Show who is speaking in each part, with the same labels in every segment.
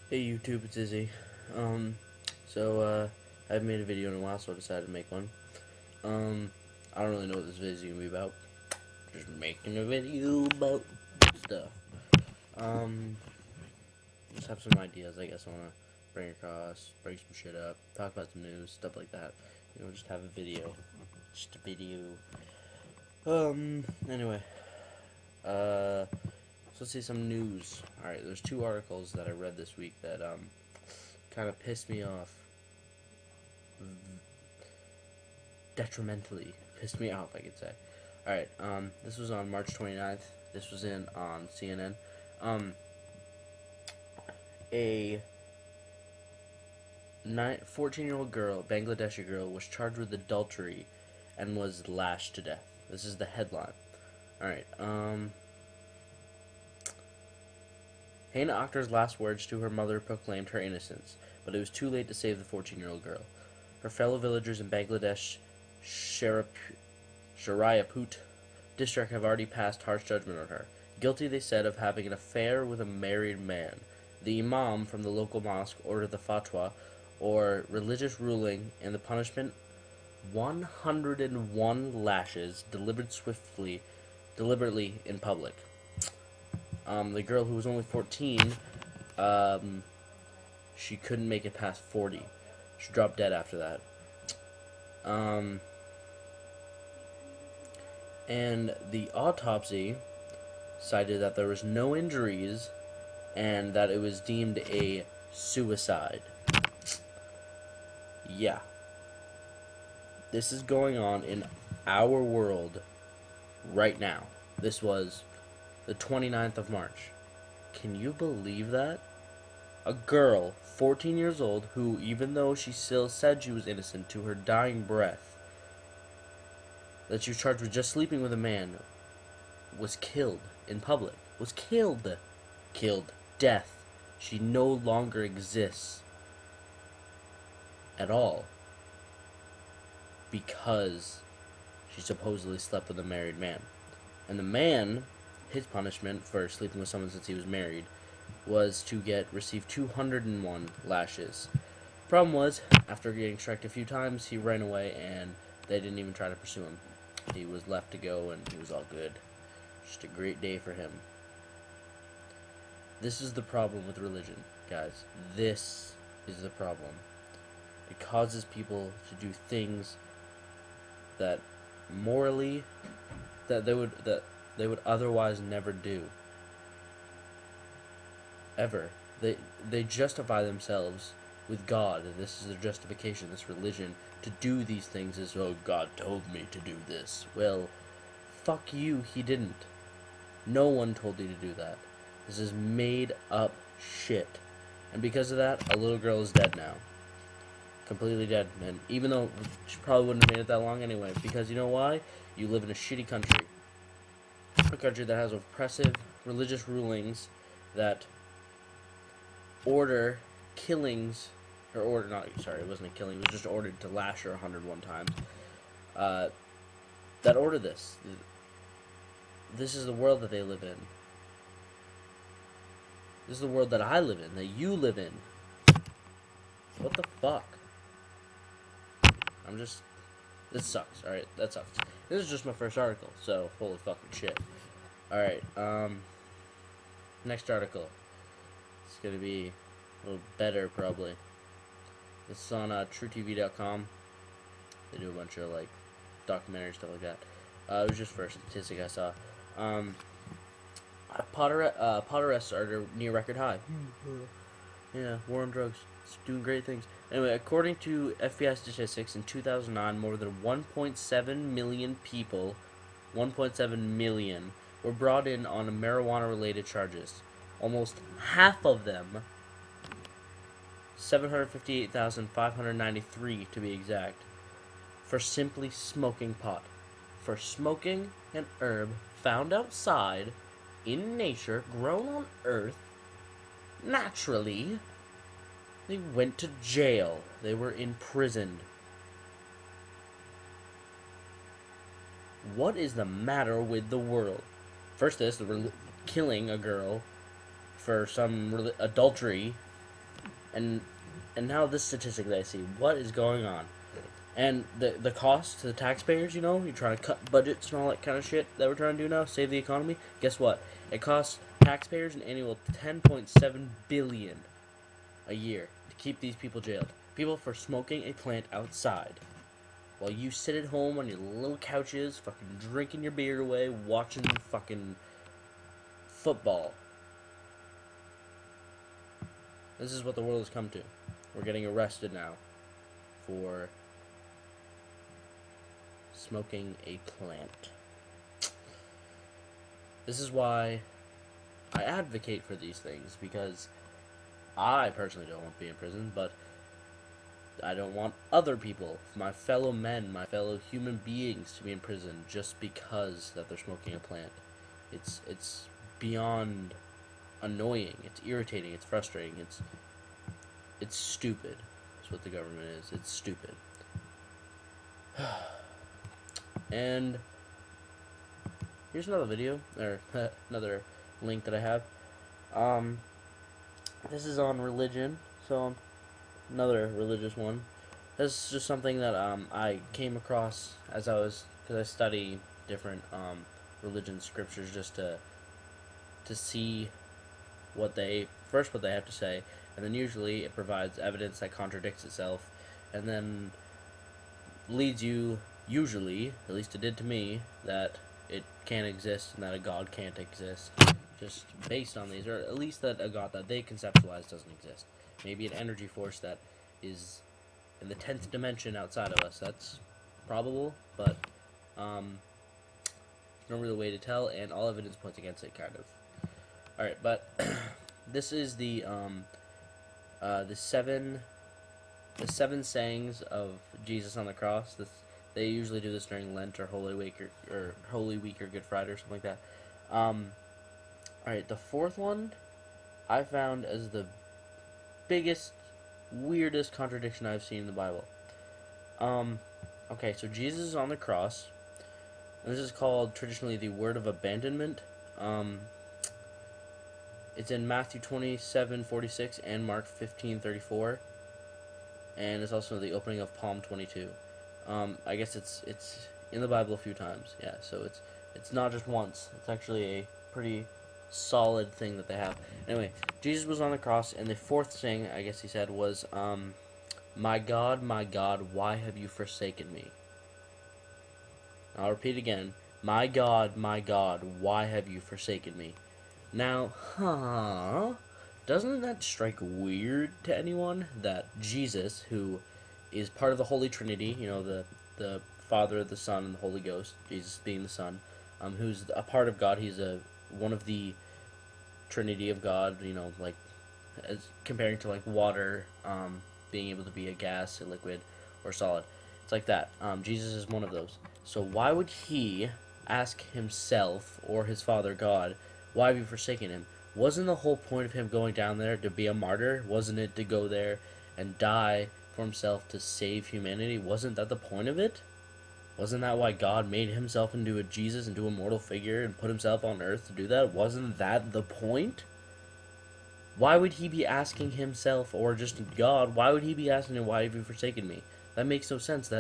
Speaker 1: Hey YouTube, it's Izzy. I haven't made a video in a while, so I decided to make one. I don't really know what this video is gonna be about. Just making a video about stuff. Um, just have some ideas, I guess I wanna bring across, bring some shit up, talk about some news, stuff like that. Just have a video. Just a video. Anyway. So let's see some news. Alright, there's two articles that I read this week that, kind of pissed me off. Detrimentally pissed me off, I could say. Alright, this was on March 29th. This was on CNN. A 14-year-old girl, Bangladeshi girl, was charged with adultery and was lashed to death. This is the headline. Alright, Hana Akhtar's last words to her mother proclaimed her innocence, but it was too late to save the 14-year-old girl. Her fellow villagers in Bangladesh Sharayaput district have already passed harsh judgment on her. Guilty, they said, of having an affair with a married man. The imam from the local mosque ordered the fatwa, or religious ruling, and the punishment 101 lashes delivered deliberately in public. The girl, who was only 14, she couldn't make it past 40. She dropped dead after that. And the autopsy cited that there was no injuries and that it was deemed a suicide. Yeah. This is going on in our world right now. This was the 29th of March. Can you believe that? A girl, 14 years old, who, even though she still said she was innocent to her dying breath, that she was charged with just sleeping with a man, was killed in public. Was killed. Killed. Death. She no longer exists at all because she supposedly slept with a married man. And the man, his punishment for sleeping with someone since he was married, was to receive 201 lashes. Problem was, after getting struck a few times, he ran away and they didn't even try to pursue him. He was left to go and he was all good. Just a great day for him. This is the problem with religion, guys. This is the problem. It causes people to do things that morally that they would otherwise never do. Ever. They justify themselves with God, and this is their justification, this religion, to do these things is, oh, God told me to do this. Well, fuck you, he didn't. No one told you to do that. This is made up shit. And because of that, a little girl is dead now. Completely dead. And even though she probably wouldn't have made it that long anyway, because you know why? You live in a shitty country. A country that has oppressive religious rulings that order killings, or order, not, sorry, it wasn't a killing, it was just ordered to lash her 101 times. That order this. This is the world that they live in. This is the world that I live in, that you live in. What the fuck? This sucks, alright? That sucks. This is just my first article, so holy fucking shit. Alright, next article. It's gonna be a little better, probably. This is on TrueTV.com. They do a bunch of, like, documentary stuff like that. It was just for a statistic I saw. Pot arrests are near record high. Yeah, war on drugs. It's doing great things. Anyway, according to FBI statistics, in 2009, more than 1.7 million people, 1.7 million, were brought in on marijuana-related charges. Almost half of them, 758,593 to be exact, for simply smoking pot. For smoking an herb found outside, in nature, grown on Earth, naturally. They went to jail. They were imprisoned. What is the matter with the world? First this, killing a girl for some adultery, And now this statistic that I see, what is going on? And the cost to the taxpayers, you know, you're trying to cut budgets and all that kind of shit that we're trying to do now, save the economy. Guess what? It costs taxpayers an annual 10.7 billion a year to keep these people jailed. People for smoking a plant outside. While you sit at home on your little couches, fucking drinking your beer away, watching fucking football. This is what the world has come to. We're getting arrested now for smoking a plant. This is why I advocate for these things, because I personally don't want to be in prison, but I don't want other people, my fellow men, my fellow human beings, to be in prison just because that they're smoking a plant. It's beyond annoying. It's irritating. It's frustrating. It's stupid. That's what the government is. It's stupid. And here's another video, or another link that I have. This is on religion, so another religious one. This is just something that I came across as because I study different religion scriptures just to see what they have to say, and then usually it provides evidence that contradicts itself, and then leads you, usually, at least it did to me, that it can't exist and that a God can't exist, just based on these, or at least that a God that they conceptualize doesn't exist. Maybe an energy force that is in the 10th dimension outside of us. That's probable, but there's no real way to tell, and all evidence points against it, kind of. Alright, but this is the seven sayings of Jesus on the cross. They usually do this during Lent or Holy Week or Holy Week or Good Friday or something like that. Alright, the fourth one I found as the biggest, weirdest contradiction I've seen in the Bible. Okay, so Jesus is on the cross, and this is called traditionally the word of abandonment. It's in Matthew 27:46 and Mark 15:34, and it's also the opening of Psalm 22. I guess it's in the Bible a few times. Yeah, so it's not just once. It's actually a pretty solid thing that they have. Anyway, Jesus was on the cross, and the fourth thing, I guess he said, was, my God, why have you forsaken me? I'll repeat again. My God, why have you forsaken me? Now, doesn't that strike weird to anyone that Jesus, who is part of the Holy Trinity, you know, the Father, the Son, and the Holy Ghost, Jesus being the Son, who's a part of God, he's one of the Trinity of God, you know, like, as comparing to, like, water, being able to be a gas, a liquid, or solid. It's like that. Jesus is one of those. So why would he ask himself, or his Father God, why have you forsaken him? Wasn't the whole point of him going down there to be a martyr? Wasn't it to go there and die for himself to save humanity? Wasn't that the point of it? Wasn't that why God made himself into a Jesus, into a mortal figure, and put himself on earth to do that? Wasn't that the point? Why would he be asking himself, or just God, why would he be asking him, why have you forsaken me? That makes no sense.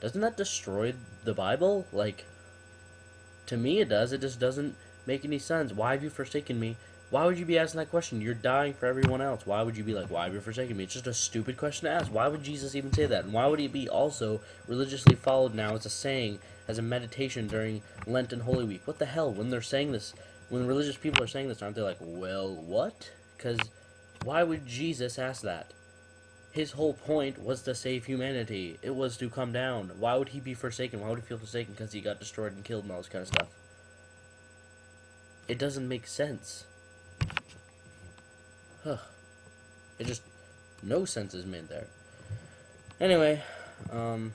Speaker 1: Doesn't that destroy the Bible? Like, to me it does. It just doesn't make any sense. Why have you forsaken me? Why would you be asking that question? You're dying for everyone else. Why would you be like, why have you forsaken me? It's just a stupid question to ask. Why would Jesus even say that? And why would he be also religiously followed now as a saying, as a meditation during Lent and Holy Week? What the hell? When they're saying this, when religious people are saying this, aren't they like, well, what? Because why would Jesus ask that? His whole point was to save humanity. It was to come down. Why would he be forsaken? Why would he feel forsaken? Because he got destroyed and killed and all this kind of stuff. It doesn't make sense. Huh. It just, no sense is made there. Anyway, my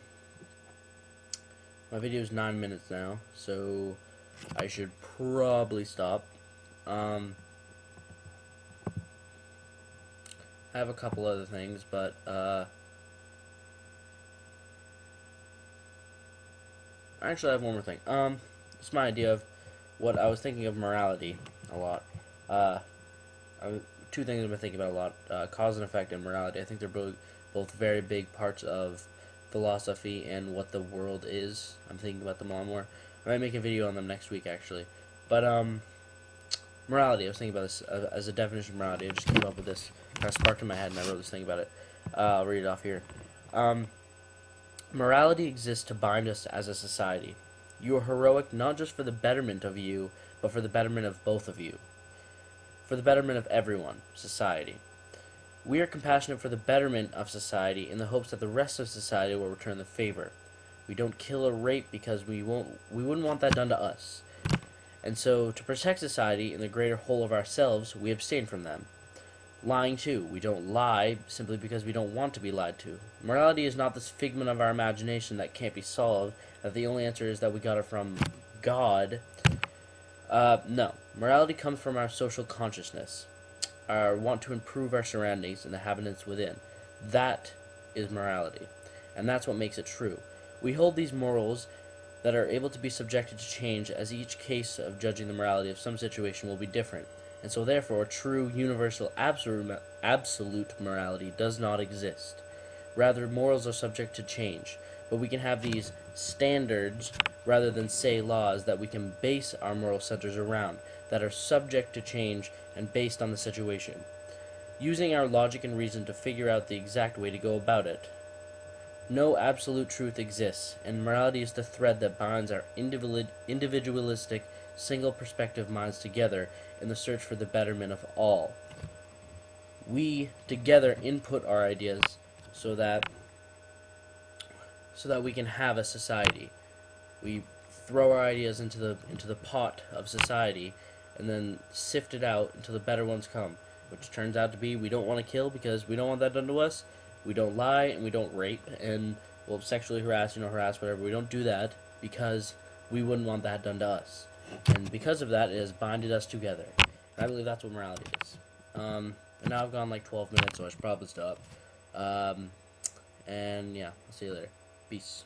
Speaker 1: video is 9 minutes now, so I should probably stop. I have a couple other things, but, actually I have one more thing. It's my idea of what I was thinking of morality a lot. two things I've been thinking about a lot: cause and effect and morality. I think they're both very big parts of philosophy and what the world is. I'm thinking about them a lot more. I might make a video on them next week, actually. But morality. I was thinking about this as a definition of morality. I just came up with this. Kind of sparked in my head, and I wrote this thing about it. I'll read it off here. Morality exists to bind us as a society. You are heroic not just for the betterment of you, but for the betterment of both of you. For the betterment of everyone, society. We are compassionate for the betterment of society in the hopes that the rest of society will return the favor. We don't kill or rape because we wouldn't want that done to us. And so, to protect society and the greater whole of ourselves, we abstain from them. Lying too. We don't lie simply because we don't want to be lied to. Morality is not this figment of our imagination that can't be solved, that the only answer is that we got it from God. No. Morality comes from our social consciousness, our want to improve our surroundings and the habitants within. That is morality. And that's what makes it true. We hold these morals that are able to be subjected to change, as each case of judging the morality of some situation will be different. And so therefore, true, universal, absolute morality does not exist. Rather, morals are subject to change. But we can have these standards rather than say laws that we can base our moral centers around, that are subject to change and based on the situation, using our logic and reason to figure out the exact way to go about it. No absolute truth exists, and morality is the thread that binds our individualistic, single-perspective minds together in the search for the betterment of all. We together input our ideas so that we can have a society. We throw our ideas into the pot of society and then sift it out until the better ones come, which turns out to be we don't want to kill because we don't want that done to us. We don't lie and we don't rape and we'll sexually harass, harass whatever. We don't do that because we wouldn't want that done to us. And because of that, it has binded us together. And I believe that's what morality is. And now I've gone like 12 minutes, so I should probably stop. And yeah, I'll see you later. Peace.